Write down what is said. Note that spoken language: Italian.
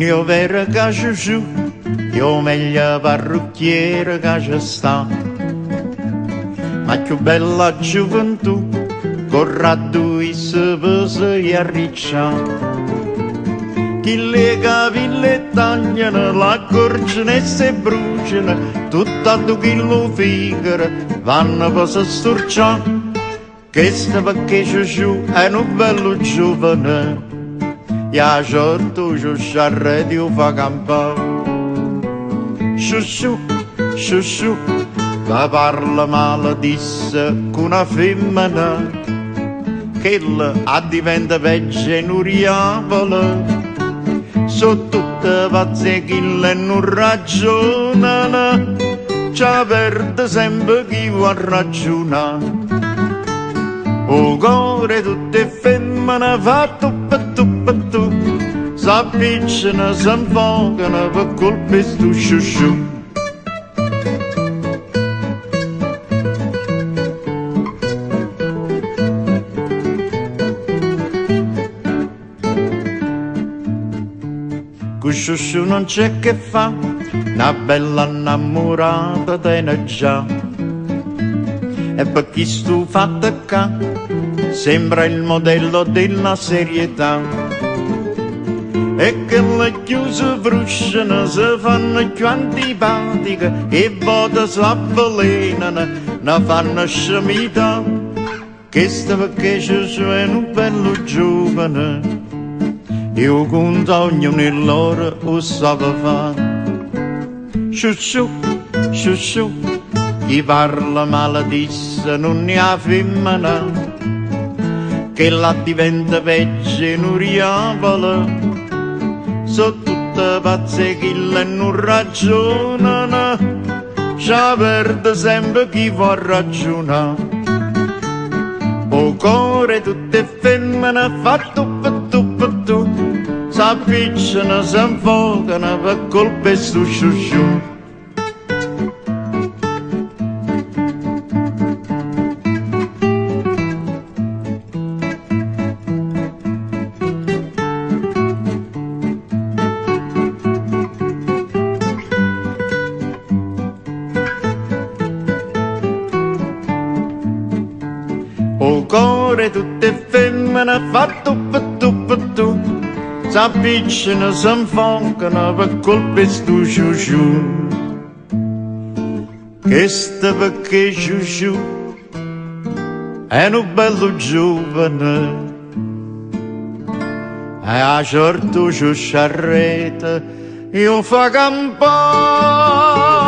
io vero che c'è giù, io meglio parrucchiere che c'è sta. Ma più bella gioventù, corra due se pesa e arriccia. Chi le capille tagliano, la corciano e se bruciano, tutta tu chi lo figura, vanno per se storciare. Questo perché c'è giù è un bello giovane, e a certo c'è sciarretti fa campare. Sciusciù, sciusciù, la parla male disse con una femmina, che a diventa peggio e non riavola. Sono tutte pazze che non ragionano, ci perde sempre chi vuol ragionare. O cuore tutte femmine fa tuppa tuppa tu, s'avvicinano, s'infocano per colpi stu sciusciù. Con sciusciù non c'è che fa, una bella innamorata te ne già. E per chi stu fatta qua, sembra il modello della serietà. E che le chiuse frusciano, si fanno più antipatiche, e volte si avvelenano, ne fanno scemità. Questo perché Gesù è un bello giovane, io conto ognuno in loro lo sape fare. Sciusciù, sciusciù, chi parla male disse non ne ha femmina, che la diventa peggio e non riavola. Sono tutte pazze che non ragionano, ci perde sempre chi vuol ragionare. O cuore tutte femmine fa tuppa tuppa tu, s'avvicinano, s'infocano per colpi stu sciusciù. O cuore tutte femmine fa tuppa tuppa tu, s'avvicinano, s'infocano per colpi stu sciusciù. Questo perché sciusciù è un bello giovane, e a certo c'è sciarrete io fa campare.